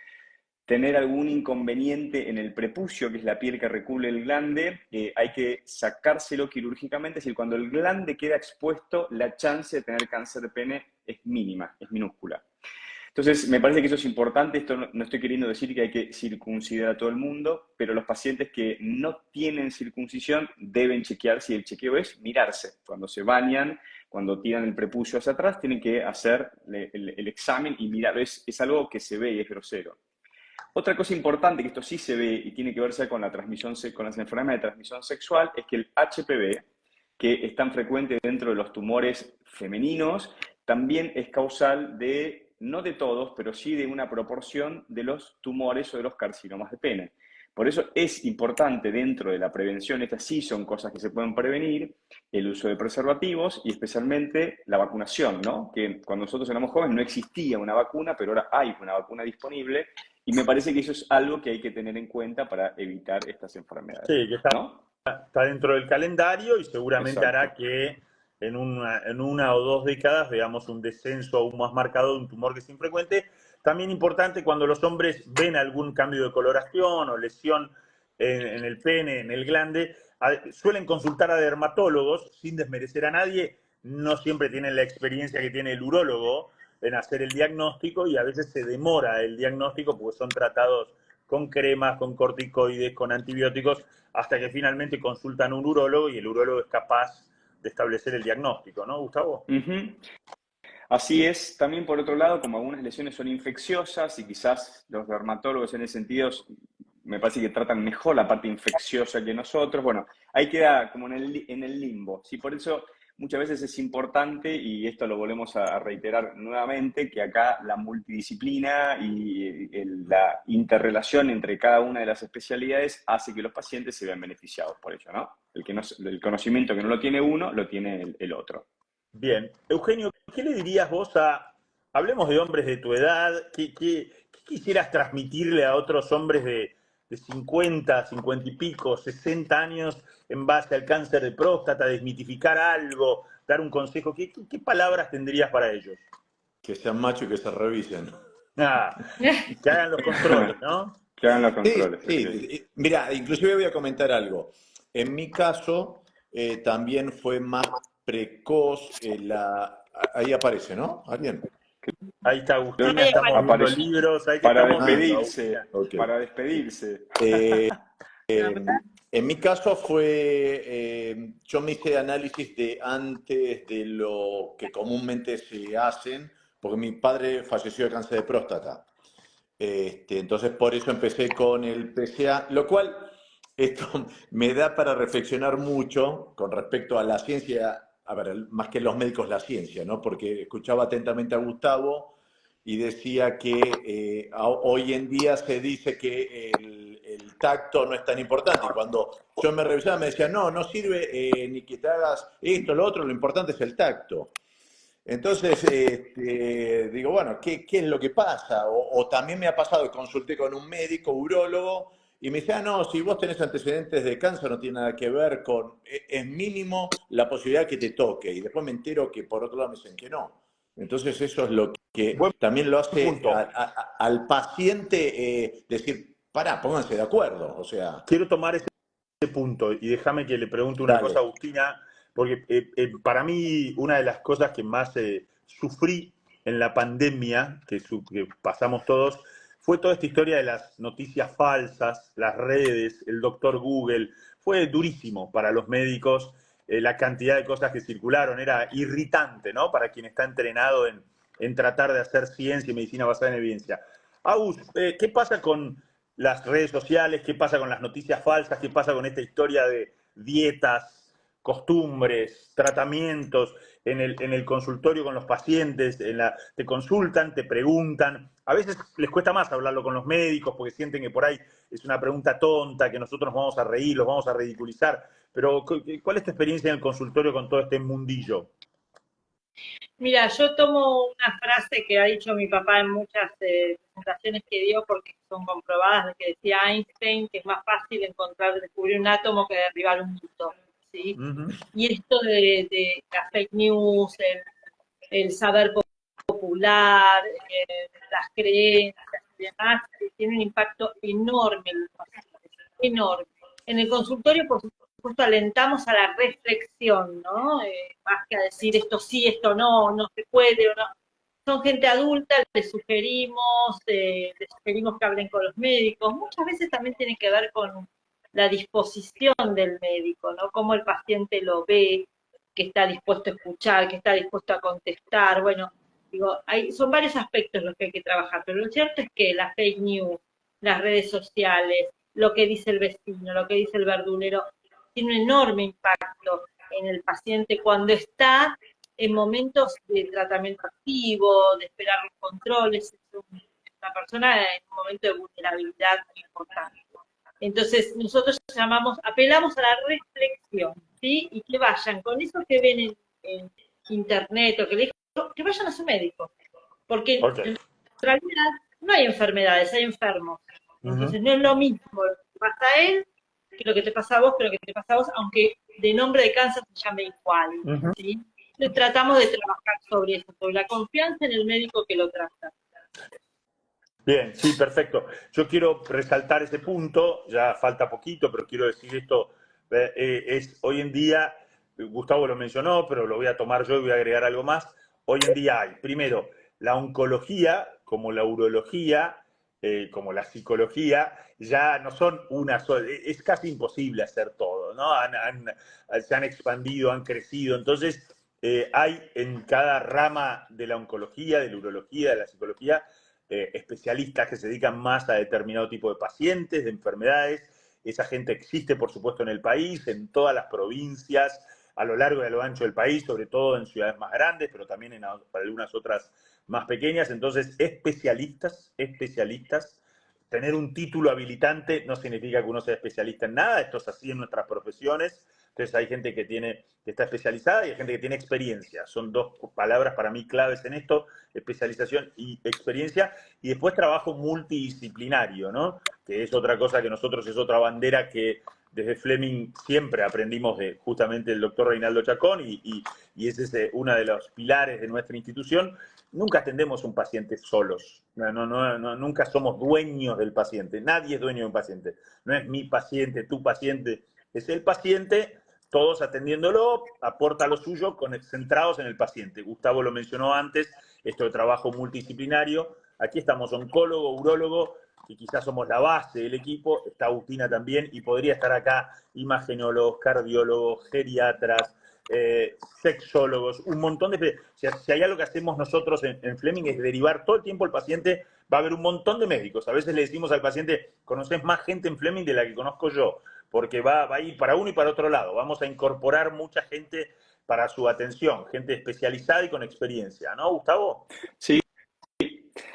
tener algún inconveniente en el prepucio, que es la piel que recubre el glande, hay que sacárselo quirúrgicamente, es decir, cuando el glande queda expuesto, la chance de tener cáncer de pene es mínima, es minúscula. Entonces, me parece que eso es importante, esto no estoy queriendo decir que hay que circuncidar a todo el mundo, pero los pacientes que no tienen circuncisión deben chequearse y el chequeo es mirarse. Cuando se bañan, cuando tiran el prepucio hacia atrás, tienen que hacer el examen y mirarlo. Es algo que se ve y es grosero. Otra cosa importante, que esto sí se ve y tiene que verse con la transmisión, con las enfermedades de transmisión sexual, es que el HPV, que es tan frecuente dentro de los tumores femeninos, también es causal de, no de todos, pero sí de una proporción de los tumores o de los carcinomas de pene. Por eso es importante dentro de la prevención, estas sí son cosas que se pueden prevenir, el uso de preservativos y especialmente la vacunación, ¿no? Que cuando nosotros éramos jóvenes no existía una vacuna, pero ahora hay una vacuna disponible y me parece que eso es algo que hay que tener en cuenta para evitar estas enfermedades, Sí, que ¿no? está dentro del calendario y seguramente hará Exacto. que en una o dos décadas veamos un descenso aún más marcado de un tumor que es infrecuente. También importante cuando los hombres ven algún cambio de coloración o lesión en el pene, en el glande, suelen consultar a dermatólogos sin desmerecer a nadie, no siempre tienen la experiencia que tiene el urólogo, en hacer el diagnóstico y a veces se demora el diagnóstico porque son tratados con cremas, con corticoides, con antibióticos, hasta que finalmente consultan a un urólogo y el urólogo es capaz de establecer el diagnóstico, ¿no, Gustavo? Ujú. Así es, también por otro lado, como algunas lesiones son infecciosas y quizás los dermatólogos en ese sentido me parece que tratan mejor la parte infecciosa que nosotros, bueno, ahí queda como en el limbo. ¿Sí? Por eso muchas veces es importante, y esto lo volvemos a reiterar nuevamente, que acá la multidisciplina y la interrelación entre cada una de las especialidades hace que los pacientes se vean beneficiados por ello, ¿no? El conocimiento que no lo tiene uno, lo tiene el otro. Bien. Eugenio, ¿qué le dirías vos hablemos de hombres de tu edad, qué quisieras transmitirle a otros hombres de 50, 50 y pico, 60 años en base al cáncer de próstata, desmitificar algo, dar un consejo? ¿Qué palabras tendrías para ellos? Que sean machos y que se revisen. Ah, y que hagan los controles, ¿no? Que hagan los Sí, controles. sí. Sí. Mira, inclusive voy a comentar algo. En mi caso, también fue más precoz ahí aparece, ¿no? ¿Alguien? Ahí está Agustina, Ay, estamos viendo Aparece. libros, ahí te Para estamos viendo, despedirse, Agustina. Ok. para despedirse. Eh, ¿verdad? en mi caso yo me hice análisis de antes de lo que comúnmente se hacen, porque mi padre falleció de cáncer de próstata. Entonces, por eso empecé con el PSA, lo cual esto me da para reflexionar mucho con respecto a la ciencia, a ver, más que los médicos, la ciencia, ¿no? Porque escuchaba atentamente a Gustavo y decía que hoy en día se dice que el tacto no es tan importante. Y cuando yo me revisaba me decía, no sirve ni que te hagas esto, lo otro, lo importante es el tacto. Entonces, digo, bueno, ¿qué es lo que pasa? O también me ha pasado que consulté con un médico, urólogo, y me decía, no, si vos tenés antecedentes de cáncer no tiene nada que ver con, es mínimo la posibilidad que te toque. Y después me entero que por otro lado me dicen que no. Entonces eso es lo Buen que también lo hace punto. al paciente decir, pará, pónganse de acuerdo. O sea, Quiero tomar ese punto y déjame que le pregunte una cosa dale. a Agustina, porque para mí una de las cosas que más sufrí en la pandemia, que pasamos todos, fue toda esta historia de las noticias falsas, las redes, el doctor Google. Fue durísimo para los médicos la cantidad de cosas que circularon, era irritante, ¿no? Para quien está entrenado en tratar de hacer ciencia y medicina basada en evidencia. Agus, ¿qué pasa con las redes sociales? ¿Qué pasa con las noticias falsas? ¿Qué pasa con esta historia de dietas, costumbres, tratamientos en el consultorio con los pacientes? Te consultan, te preguntan. A veces les cuesta más hablarlo con los médicos porque sienten que por ahí es una pregunta tonta, que nosotros nos vamos a reír, los vamos a ridiculizar. Pero, ¿cuál es tu experiencia en el consultorio con todo este mundillo? Mira, yo tomo una frase que ha dicho mi papá en muchas presentaciones que dio, porque son comprobadas, de que decía Einstein que es más fácil descubrir un átomo que derribar un mito, ¿sí? Uh-huh. Y esto de las fake news, el saber popular, las creencias y demás, tiene un impacto enorme en los pacientes, enorme. En el consultorio, por supuesto, alentamos a la reflexión, ¿no? Más que a decir esto sí, esto no se puede o no. Son gente adulta, les sugerimos que hablen con los médicos. Muchas veces también tiene que ver con la disposición del médico, ¿no? Cómo el paciente lo ve, que está dispuesto a escuchar, que está dispuesto a contestar. Bueno, digo, son varios aspectos los que hay que trabajar, pero lo cierto es que las fake news, las redes sociales, lo que dice el vecino, lo que dice el verdulero, tiene un enorme impacto en el paciente cuando está en momentos de tratamiento activo, de esperar los controles. Es una persona en un momento de vulnerabilidad muy importante. Entonces, nosotros apelamos a la reflexión, ¿sí? Y que vayan con eso que ven en internet o que vayan a su médico. Porque Okay. en realidad no hay enfermedades, hay enfermos. Entonces, Uh-huh. no es lo mismo lo que pasa a él que lo que te pasa a vos, que lo que te pasa a vos, aunque de nombre de cáncer se llame igual, ¿sí? Entonces, tratamos de trabajar sobre eso, sobre la confianza en el médico que lo trata. Bien, sí, perfecto. Yo quiero resaltar ese punto, ya falta poquito, pero quiero decir esto, hoy en día, Gustavo lo mencionó, pero lo voy a tomar yo y voy a agregar algo más. Hoy en día hay, primero, la oncología, como la urología, como la psicología, ya no son una sola, es casi imposible hacer todo, ¿no? Se han expandido, han crecido, entonces hay en cada rama de la oncología, de la urología, de la psicología, especialistas que se dedican más a determinado tipo de pacientes, de enfermedades. Esa gente existe, por supuesto, en el país, en todas las provincias, a lo largo y a lo ancho del país, sobre todo en ciudades más grandes, pero también en algunas otras más pequeñas. Entonces, especialistas, tener un título habilitante no significa que uno sea especialista en nada, esto es así en nuestras profesiones. Entonces hay gente que está especializada y hay gente que tiene experiencia. Son dos palabras para mí claves en esto, especialización y experiencia. Y después trabajo multidisciplinario, ¿no? Que es otra cosa que nosotros, es otra bandera que desde Fleming siempre aprendimos de justamente el doctor Reinaldo Chacón y ese es uno de los pilares de nuestra institución. Nunca atendemos a un paciente solos. Nunca somos dueños del paciente. Nadie es dueño de un paciente. No es mi paciente, tu paciente. Es el paciente, todos atendiéndolo, aporta lo suyo, centrados en el paciente. Gustavo lo mencionó antes, esto de trabajo multidisciplinario. Aquí estamos oncólogo, urólogo, y quizás somos la base del equipo. Está Agustina también, y podría estar acá imagenólogos, cardiólogos, geriatras, sexólogos, un montón de... Si hay algo que hacemos nosotros en Fleming es derivar todo el tiempo al paciente. Va a haber un montón de médicos. A veces le decimos al paciente, conoces más gente en Fleming de la que conozco yo, porque va a ir para uno y para otro lado. Vamos a incorporar mucha gente para su atención, gente especializada y con experiencia, ¿no, Gustavo? Sí,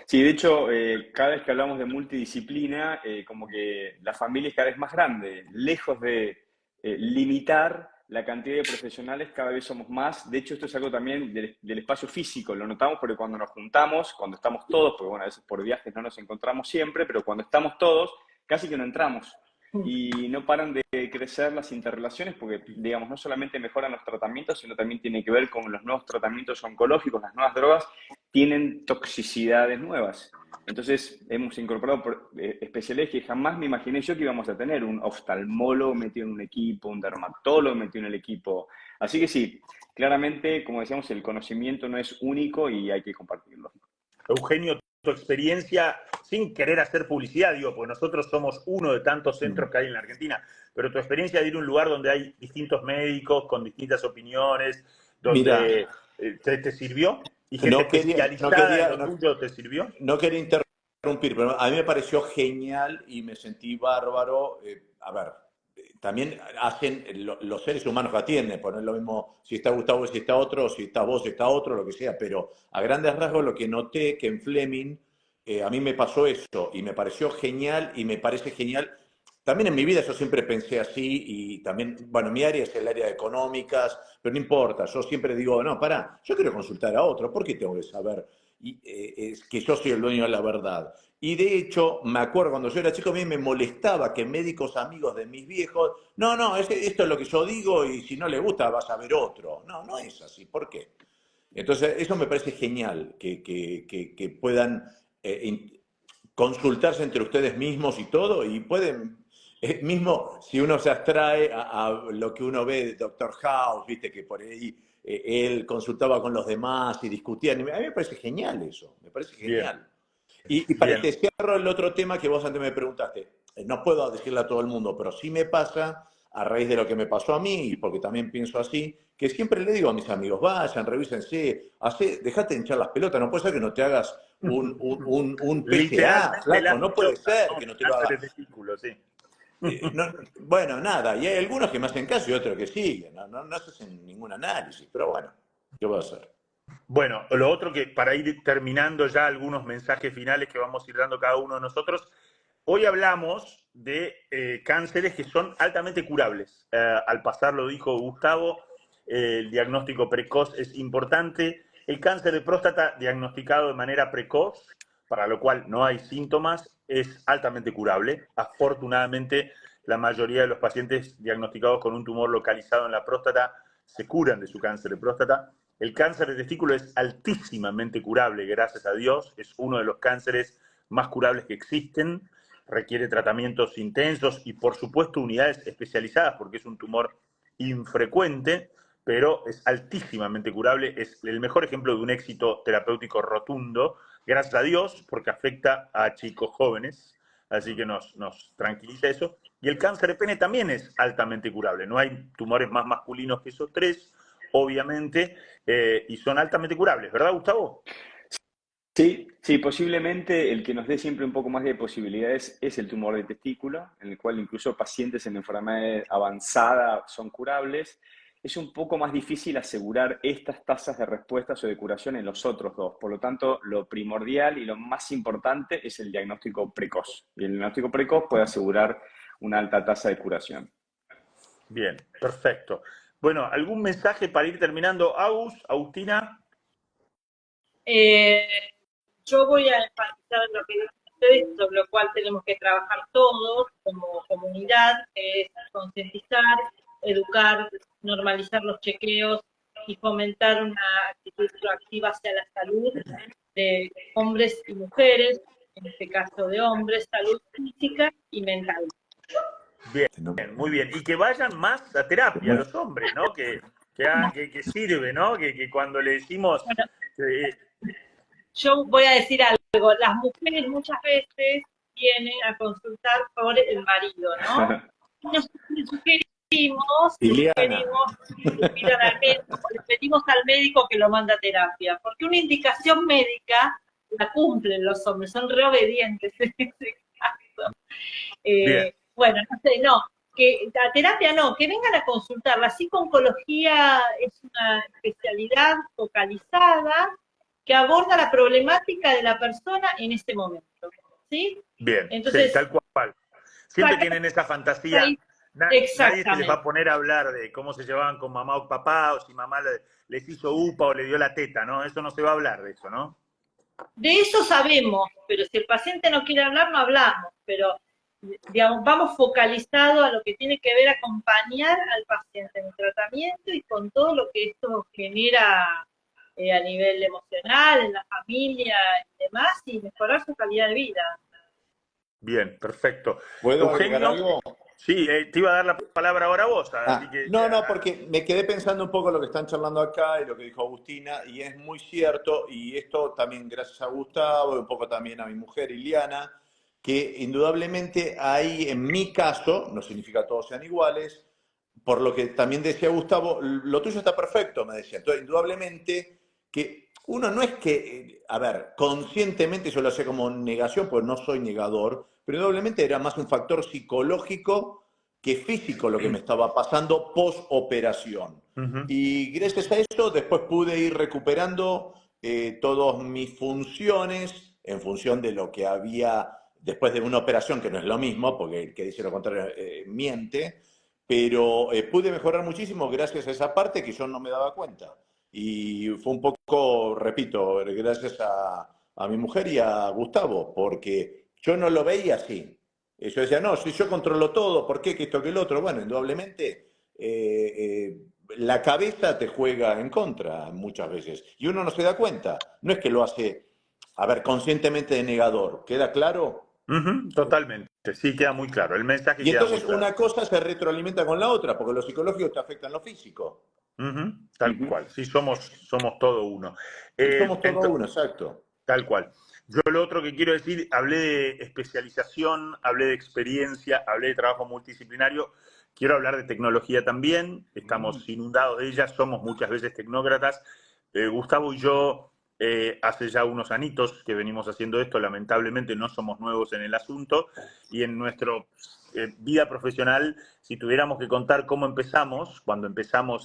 sí, de hecho, cada vez que hablamos de multidisciplina, como que la familia es cada vez más grande, lejos de limitar la cantidad de profesionales, cada vez somos más. De hecho, esto es algo también del espacio físico, lo notamos porque cuando nos juntamos, cuando estamos todos, porque bueno, a veces por viajes no nos encontramos siempre, pero cuando estamos todos, casi que no entramos. Y no paran de crecer las interrelaciones porque, digamos, no solamente mejoran los tratamientos, sino también tiene que ver con los nuevos tratamientos oncológicos, las nuevas drogas, tienen toxicidades nuevas. Entonces, hemos incorporado especialidades que jamás me imaginé yo que íbamos a tener, un oftalmólogo metido en un equipo, un dermatólogo metido en el equipo. Así que sí, claramente, como decíamos, el conocimiento no es único y hay que compartirlo. Eugenio, tu experiencia, sin querer hacer publicidad, digo, porque nosotros somos uno de tantos centros que hay en la Argentina, pero tu experiencia de ir a un lugar donde hay distintos médicos con distintas opiniones, donde ¿te sirvió? ¿Y gente especializada en lo tuyo te sirvió? No quería interrumpir, pero a mí me pareció genial y me sentí bárbaro. A ver, también hacen los seres humanos que atienden, pues no es lo mismo si está Gustavo, si está otro, si está vos, si está otro, lo que sea, pero a grandes rasgos lo que noté que en Fleming a mí me pasó eso y me pareció genial y me parece genial. También en mi vida yo siempre pensé así y también, bueno, mi área es el área de económicas, pero no importa, yo siempre digo, no, pará, yo quiero consultar a otro, ¿por qué tengo que saber es que yo soy el dueño de la verdad? Y de hecho, me acuerdo cuando yo era chico, a mí me molestaba que médicos amigos de mis viejos, no, esto es lo que yo digo y si no le gusta vas a ver otro. No, no es así, ¿por qué? Entonces, eso me parece genial, que puedan consultarse entre ustedes mismos y todo, y pueden, mismo si uno se abstrae a lo que uno ve de Dr. House, viste que por ahí él consultaba con los demás y discutían, a mí me parece genial eso, me parece genial. Y para que cierro el otro tema que vos antes me preguntaste, no puedo decirle a todo el mundo, pero sí me pasa, a raíz de lo que me pasó a mí, porque también pienso así, que siempre le digo a mis amigos, vayan, revísense, dejate de hinchar las pelotas, no puede ser que no te hagas un PSA, flaco, no puede ser que no te lo hagas. Bueno, nada, y hay algunos que me hacen caso y otros que siguen, no hacen ningún análisis, pero bueno, ¿qué voy a hacer? Bueno, lo otro que para ir terminando ya algunos mensajes finales que vamos a ir dando cada uno de nosotros, hoy hablamos de cánceres que son altamente curables. Al pasar lo dijo Gustavo, el diagnóstico precoz es importante. El cáncer de próstata diagnosticado de manera precoz, para lo cual no hay síntomas, es altamente curable. Afortunadamente, la mayoría de los pacientes diagnosticados con un tumor localizado en la próstata se curan de su cáncer de próstata. El cáncer de testículo es altísimamente curable, gracias a Dios. Es uno de los cánceres más curables que existen. Requiere tratamientos intensos y, por supuesto, unidades especializadas porque es un tumor infrecuente, pero es altísimamente curable, es el mejor ejemplo de un éxito terapéutico rotundo, gracias a Dios, porque afecta a chicos jóvenes, así que nos tranquiliza eso. Y el cáncer de pene también es altamente curable, no hay tumores más masculinos que esos tres, obviamente, y son altamente curables, ¿verdad, Gustavo? Sí, sí, posiblemente el que nos dé siempre un poco más de posibilidades es el tumor de testículo, en el cual incluso pacientes en enfermedad avanzada son curables. Es un poco más difícil asegurar estas tasas de respuestas o de curación en los otros dos. Por lo tanto, lo primordial y lo más importante es el diagnóstico precoz. Y el diagnóstico precoz puede asegurar una alta tasa de curación. Bien, perfecto. Bueno, ¿algún mensaje para ir terminando? Agustina. Yo voy a enfatizar lo que dicen ustedes, sobre lo cual tenemos que trabajar todos como comunidad, que es concientizar, educar, normalizar los chequeos y fomentar una actitud proactiva hacia la salud de hombres y mujeres, en este caso de hombres, salud física y mental. Bien, muy bien. Y que vayan más a terapia los hombres, ¿no? Que sirve, ¿no? Que cuando le decimos... Bueno, yo voy a decir algo, las mujeres muchas veces vienen a consultar por el marido, ¿no? Y nosotros le sugerimos le pedimos al médico que lo manda a terapia, porque una indicación médica la cumplen los hombres, son re obedientes en ese caso. Bueno, no sé, no, que la terapia no, que vengan a consultar. La psico-oncología es una especialidad focalizada que aborda la problemática de la persona en ese momento, ¿sí? Bien, entonces, sí, tal cual. Siempre tienen esa fantasía. Nadie se les va a poner a hablar de cómo se llevaban con mamá o papá, o si mamá les hizo upa o le dio la teta, ¿no? Eso no se va a hablar de eso, ¿no? De eso sabemos, pero si el paciente no quiere hablar, no hablamos, pero digamos, vamos focalizado a lo que tiene que ver acompañar al paciente en el tratamiento y con todo lo que esto genera a nivel emocional, en la familia y demás, y mejorar su calidad de vida. Bien, perfecto. ¿Puedo agregar algo? Sí, te iba a dar la palabra ahora a vos. Así que, no, porque me quedé pensando un poco lo que están charlando acá y lo que dijo Agustina, y es muy cierto, y esto también gracias a Gustavo y un poco también a mi mujer Iliana, que indudablemente hay, en mi caso, no significa que todos sean iguales, por lo que también decía Gustavo, lo tuyo está perfecto, me decía. Entonces, indudablemente que uno no es que, a ver, conscientemente yo lo hacía como negación, pues no soy negador, pero indudablemente era más un factor psicológico que físico lo que me estaba pasando post-operación. Y gracias a eso después pude ir recuperando todas mis funciones en función de lo que había después de una operación, que no es lo mismo, porque el que dice lo contrario miente, pero pude mejorar muchísimo gracias a esa parte que yo no me daba cuenta. Y fue un poco, repito, gracias a mi mujer y a Gustavo, porque yo no lo veía así. Yo decía, no, si yo controlo todo, ¿por qué que esto que el otro? Bueno, indudablemente la cabeza te juega en contra muchas veces y uno no se da cuenta. No es que lo hace, a ver, conscientemente de negador. ¿Queda claro? Totalmente, sí, queda muy claro. El mensaje y queda entonces muy claro. Una cosa se retroalimenta con la otra, porque lo psicológico te afecta en lo físico. Tal cual, sí, somos todo uno. Somos todo uno, exacto. Tal cual. Yo lo otro que quiero decir, hablé de especialización, hablé de experiencia, hablé de trabajo multidisciplinario. Quiero hablar de tecnología también. Estamos inundados de ella, somos muchas veces tecnócratas. Gustavo y yo, hace ya unos anitos que venimos haciendo esto, lamentablemente no somos nuevos en el asunto. Y en nuestra vida profesional, si tuviéramos que contar cómo empezamos, cuando empezamos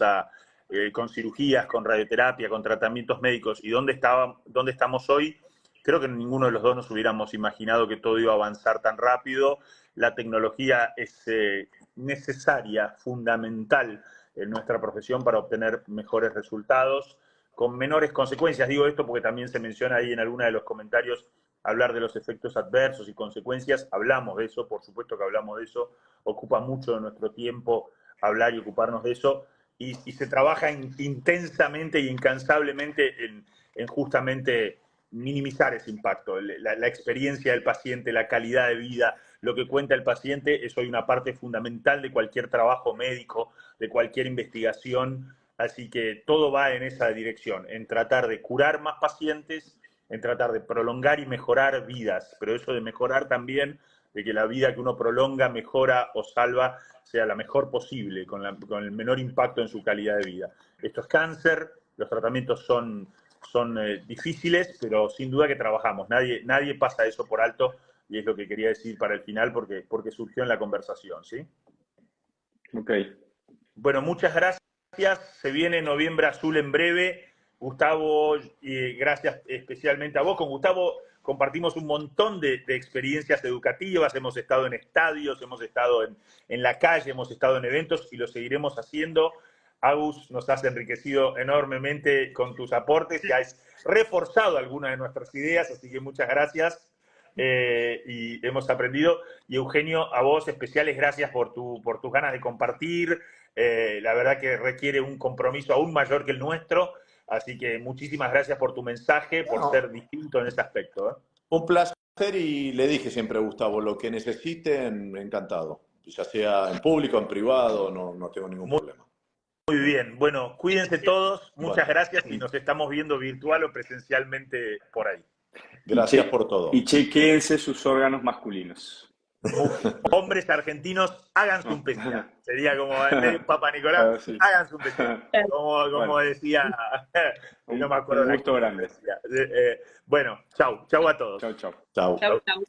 con cirugías, con radioterapia, con tratamientos médicos y dónde estamos hoy, creo que ninguno de los dos nos hubiéramos imaginado que todo iba a avanzar tan rápido. La tecnología es necesaria, fundamental en nuestra profesión para obtener mejores resultados, con menores consecuencias. Digo esto porque también se menciona ahí en alguna de los comentarios hablar de los efectos adversos y consecuencias. Hablamos de eso, por supuesto que hablamos de eso. Ocupa mucho de nuestro tiempo hablar y ocuparnos de eso. Y se trabaja intensamente y incansablemente en justamente minimizar ese impacto. La experiencia del paciente, la calidad de vida, lo que cuenta el paciente es hoy una parte fundamental de cualquier trabajo médico, de cualquier investigación. Así que todo va en esa dirección, en tratar de curar más pacientes, en tratar de prolongar y mejorar vidas, pero eso de mejorar también, de que la vida que uno prolonga, mejora o salva, sea la mejor posible, con el menor impacto en su calidad de vida. Esto es cáncer, los tratamientos son difíciles, pero sin duda que trabajamos. Nadie pasa eso por alto, y es lo que quería decir para el final, porque surgió en la conversación, ¿sí? Ok. Bueno, muchas gracias. Se viene Noviembre Azul en breve. Gustavo, gracias especialmente a vos. Con Gustavo compartimos un montón de experiencias educativas. Hemos estado en estadios, hemos estado en la calle, hemos estado en eventos y lo seguiremos haciendo. Agus, nos has enriquecido enormemente con tus aportes y has reforzado algunas de nuestras ideas, así que muchas gracias. Y hemos aprendido. Y Eugenio, a vos especiales gracias por tus ganas de compartir. La verdad que requiere un compromiso aún mayor que el nuestro, así que muchísimas gracias por tu mensaje, por ser distinto en ese aspecto, ¿eh? Un placer, y le dije siempre a Gustavo, lo que necesiten, encantado. Ya sea en público, en privado, no tengo ningún problema. Muy bien, bueno, cuídense todos, muchas Bueno. gracias y nos estamos viendo virtual o presencialmente por ahí. Gracias por todo. Y chequéense sus órganos masculinos. Hombres argentinos, háganse un PETIA. Sería como el Papa Nicolás, sí. háganse un PETIA. Como Bueno. decía, no me acuerdo. Un gusto grande. Bueno, chau a todos. Chau, chau. Chao. Chau, chau.